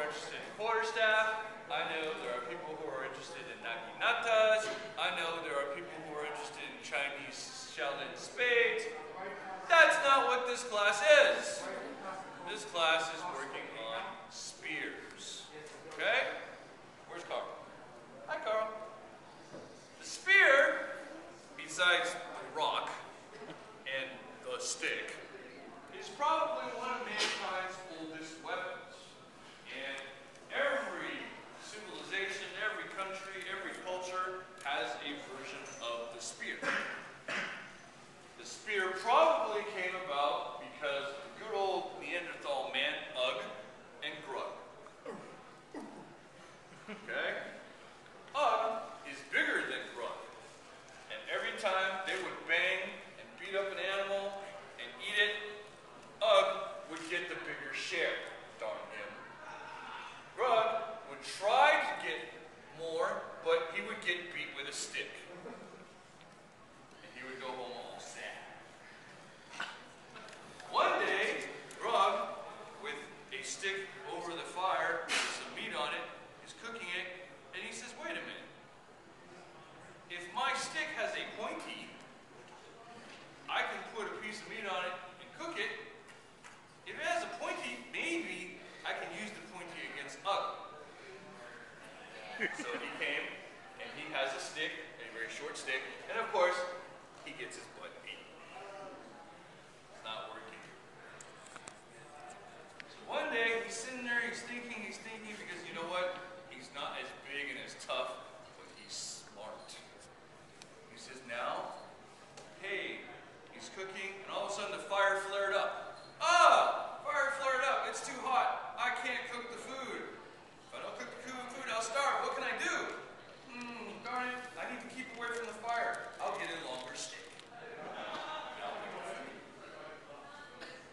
interested in quarterstaff. I know there are people who are interested in naginatas. I know there are people who are interested in Chinese Shaolin spades. That's not what this class is. This class is working on spears. Okay? Where's Carl? Hi, Carl. The spear, besides the rock and the stick, is probably one of mankind's oldest weapons. And every civilization, every country, every culture has a version of the spear. The spear probably came about because the good old Neanderthal man, Ugg, and Grug. Okay? Ugg is bigger than Grug. And every time they would bang and beat up an animal and eat it, Ugg would get the bigger share. Darn him. Grug would try to get more, but he would get beat with a stick. And he would go home all sad. One day, Grug, with a stick over the fire with some meat on it, is cooking it, and he says, wait a minute. If my stick has a pointy, I can put a piece of meat on it and cook it. If it has a pointy, maybe I can use the pointy against Ugg. So he came, and he has a stick, a very short stick, and of course, he gets his butt beat. It's not working. So one day, he's sitting there, he's thinking, because you know what? He's not as big and as tough, but he's smart. He says, now, hey, he's cooking, and all of a sudden the fire flared up. Fire flared up. It's too hot. I can't cook the food. If I don't cook the food, I'll starve. What can I do? Darn it. I need to keep away from the fire. I'll get a longer stick.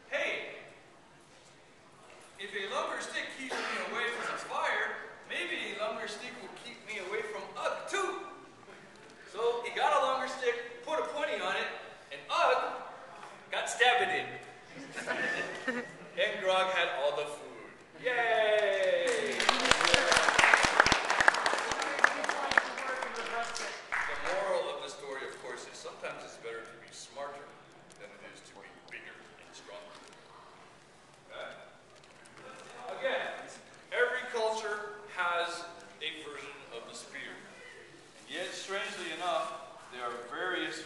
Hey, if a longer stick keeps me away from the fire, maybe a longer stick will keep me away from Ugg too. So he got a longer stick, put a pointy on it, and Ugg got stabbed in. And Grog had all the food. Yay! The moral of the story, of course, is sometimes it's better to be smarter than it is to be bigger and stronger. Okay? Again, every culture has a version of the spear. And yet, strangely enough, there are various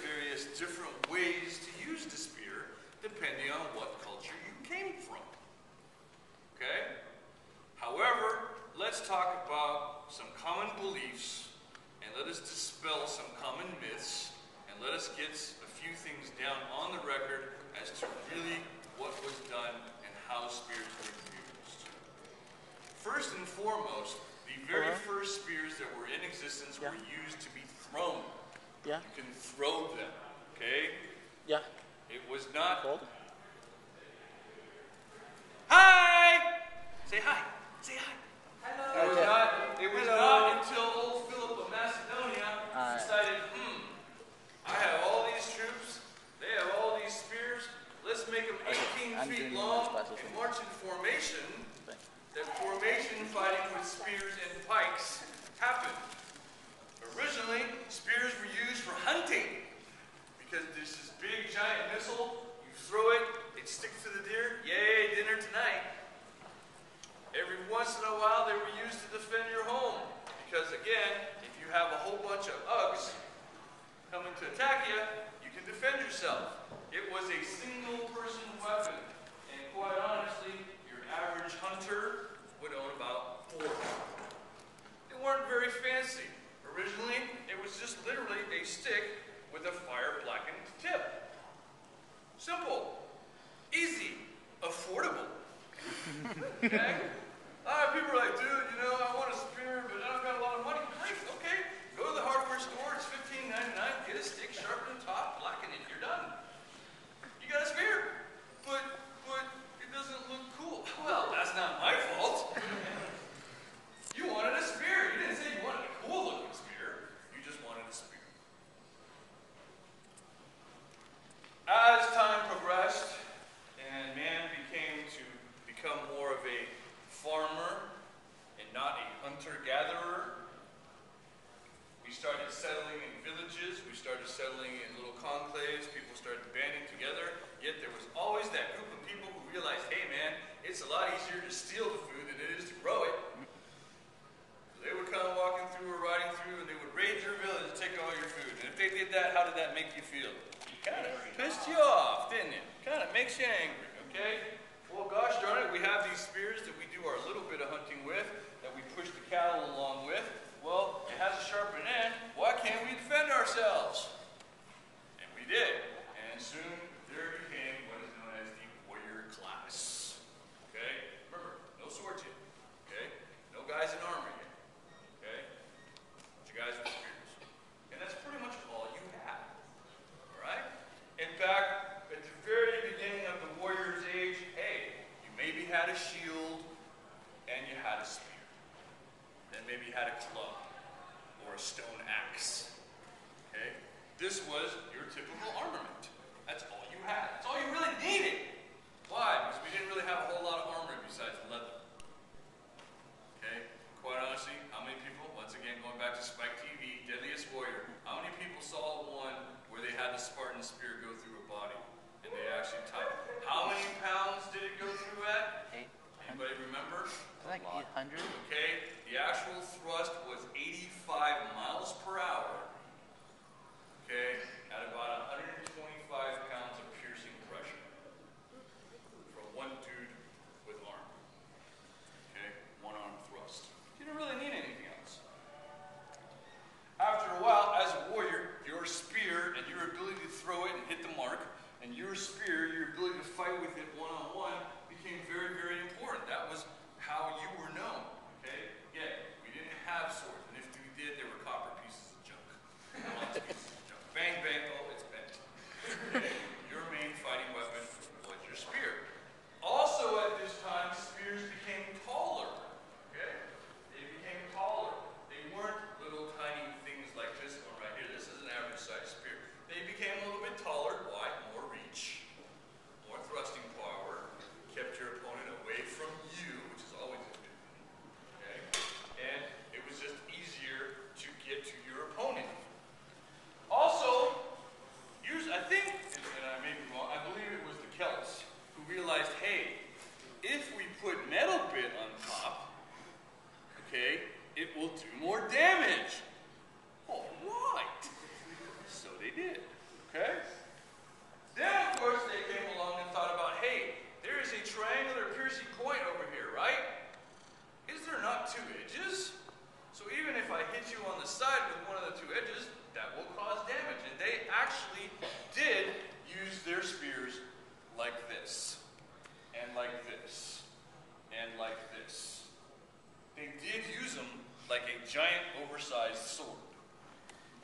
different ways to use the spear depending on what culture you came from. Okay? However, let's talk about some common beliefs and let us dispel some common myths and let us get a few things down on the record as to really what was done and how spears were used. First and foremost, the very first spears that were in existence were used to be thrown. Yeah. You can throw them, okay? Yeah. It was not... Cold? Hi! Say hi. Say hi. Hello. It was not until old Philip of Macedonia decided, I have all these troops, they have all these spears, let's make them 18 feet long and march in formation, that formation fighting with spears and pikes happened. Originally, spears were used for hunting because there's this big giant missile, you throw it, it sticks to the deer, yay, dinner tonight. Every once in a while, they were used to defend your home because, again, if you have a whole bunch of Uggs coming to attack you, you can defend yourself. It was a single-person weapon, and quite honestly, your average hunter would own about 4. They weren't very fancy. Originally, it was just literally a stick with a fire-blackened tip. Simple, easy, affordable. Okay? People are like, dude, you know, I want a spear, but I don't got a lot of money. Great, okay. Go to the hardware store, it's $15.99, get a stick, sharpen the top, blacken it, you're done. You got a spear. But it doesn't look cool. Well, that's not my fault. You wanted a spear. You didn't say you wanted a cool-looking spear. You just wanted a spear. As time progressed and man became more of a farmer hunter-gatherer. We started settling in villages. We started settling in little conclaves. People started banding together. Yet there was always that group of people who realized, hey man, it's a lot easier to steal the food than it is to grow it. So they would come walking through or riding through, and they would raid your village and take all your food. And if they did that, how did that make you feel? Kind of pissed you off, didn't it? Kind of makes you angry, okay? Well, gosh darn it, we have these spears that we do our little bit of hunting with, that we push the cattle along with. Well, it has a sharpened end. Why can't we defend ourselves? And we did. And soon there became what is known as the warrior class. Okay? Remember, no swords yet. Okay? No guys in armor yet. Okay? Bunch of guys with spears. And that's pretty much all you had. Alright? In fact, at the very beginning of the warrior's age, hey, you maybe had a shield and you had a spear. Then maybe you had a club or a stone axe. Okay? This was your typical armament. That's all you had. That's all you really needed. Why? Because we didn't really have a whole lot of armor besides leather. Okay? Quite honestly, how many people, once again going back to Spike TV, Deadliest Warrior, how many people saw one where they had the Spartan spear go through a body and they actually tied it? How many pounds did it go through at? Anybody remember? Like 800? Okay, the actual thrust was 85 miles per hour. Okay, at about 125 pounds of piercing pressure from one dude with arm. Okay, one arm thrust. You didn't really need anything else. After a while, as a warrior, your spear and your ability to throw it and hit the mark, and your spear, your ability to fight with it one-on-one, became very, very important. That was how you were known. Okay? Yeah, we didn't have swords, and if we did, they were copper pieces of junk. Lots of pieces of junk. Bang, bang, oh, it's bent. Okay? Your main fighting weapon was your spear. Also at this time, spears became taller. Okay? They became taller. They weren't little tiny things like this one right here. This is an average size spear. They became a little bit taller. Why? More reach, more thrusting power, kept your opponent away from you, which is always a good thing. Okay? And it was just easier to get to your opponent. Also, I think, and I may be wrong, I believe it was the Celts who realized, hey, if we put metal bit on top, okay, it will do more damage. All right. So they did. Okay? Then, of course, they came along and thought about, hey, there is a triangular piercing point over here, right? Is there not two edges? So even if I hit you on the side with one of the two edges, that will cause damage. And they actually did use their spears like this, and like this, and like this. They did use them like a giant, oversized sword.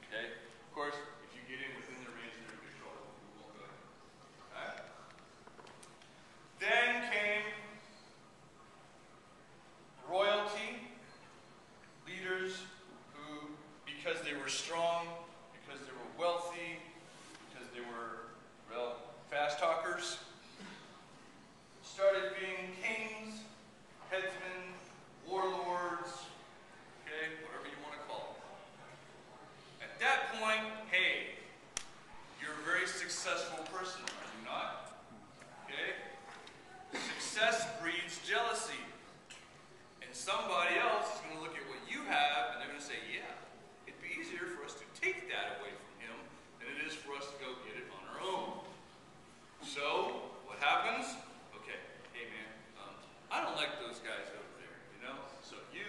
Okay? Of course, if you get in within the range of their control, we won't go ahead. Alright? Then came royalty, leaders who, because they were strong, because they were wealthy, because they were, well, fast talkers, started being kings, headsmen, warlords, okay, whatever you want to call them. At that point, hey, you're a very successful person, are you not? Okay? Success breeds jealousy. And somebody else is going to look at what you have and they're going to say, yeah, it'd be easier for us to take that away from him than it is for us to go get it on our own. So, what happens? Okay, hey man, I don't like those guys over there, you know? So you,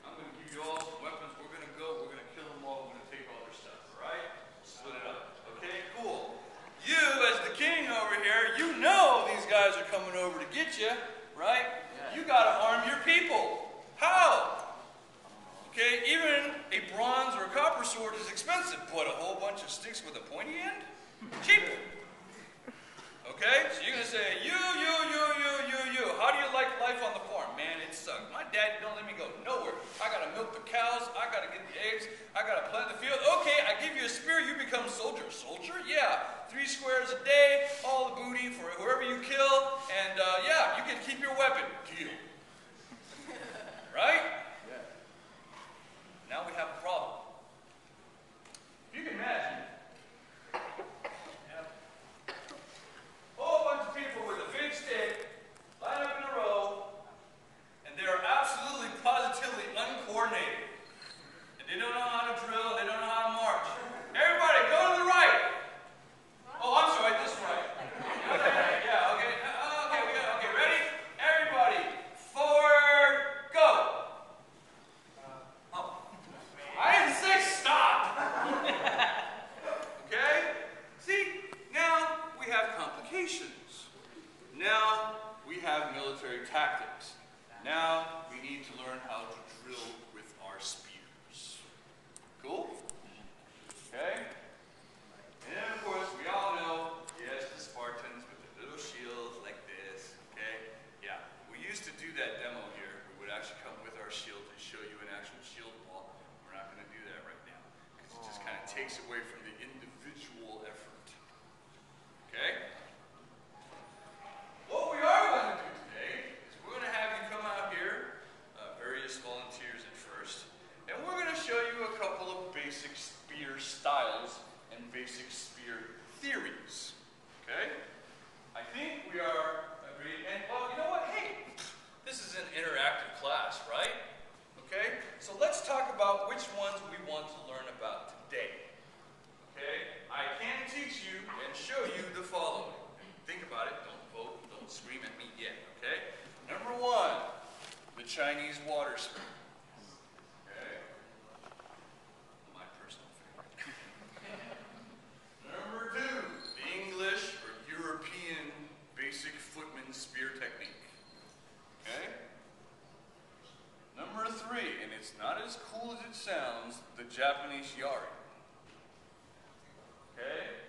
I'm going to give you all some weapons. We're going to go, we're going to kill them all, we're going to take all their stuff, all right? Split it up. Okay, cool. You, as the king over here, you know these guys are coming over to get you, right? Yeah. You got to arm your people. How? Okay, even a bronze or a copper sword is expensive. What, a whole bunch of sticks with a pointy end? Cheap. Okay, so you're going to say, you. How do you like life on the farm? Man, it sucks. My dad don't let me go nowhere. I got to milk the cows. I got to get the eggs. I got to plant the field. Okay, I give you a spear. You become soldier. Soldier? Yeah. 3 squares a day, all the booty for whoever you kill. And yeah, you can keep your weapon. Deal. Right? Now we need to learn how to drill with our spears. Cool? Okay? And of course, we all know, yes, the Spartans with the little shields like this, okay? Yeah, we used to do that demo here. We would actually come with our shield and show you an actual shield wall. We're not going to do that right now, because it just kind of takes away from the individual effort. Okay? What we are going to do today is we're going to have you come out here, various volunteers at first, and we're going to show you a couple of basic spear styles and basic spear theories. Okay? I think we are agreed. And, well, you know what? Hey, this is an interactive class, right? Okay? So let's talk about which ones we want to learn about today. Okay? I can teach you and show you the following. Think about it. Don't vote. Don't scream at me yet. Okay? Number one, the Chinese water spear. Okay? My personal favorite. Number two, the English or European basic footman spear technique. Okay? Number three, and it's not as cool as it sounds, the Japanese yari. Okay?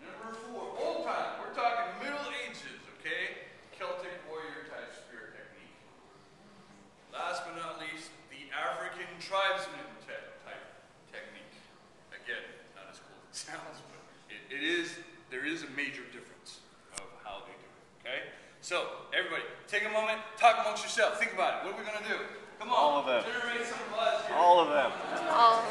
Number four, old time. We're talking Middle Ages, okay? Celtic warrior type spear technique. Last but not least, the African tribesman type technique. Again, not as cool as it sounds, but there is a major difference of how they do it, okay? So, everybody, take a moment, talk amongst yourselves, think about it. What are we going to do? Come on. All of them. Generate some buzz here. All of them. All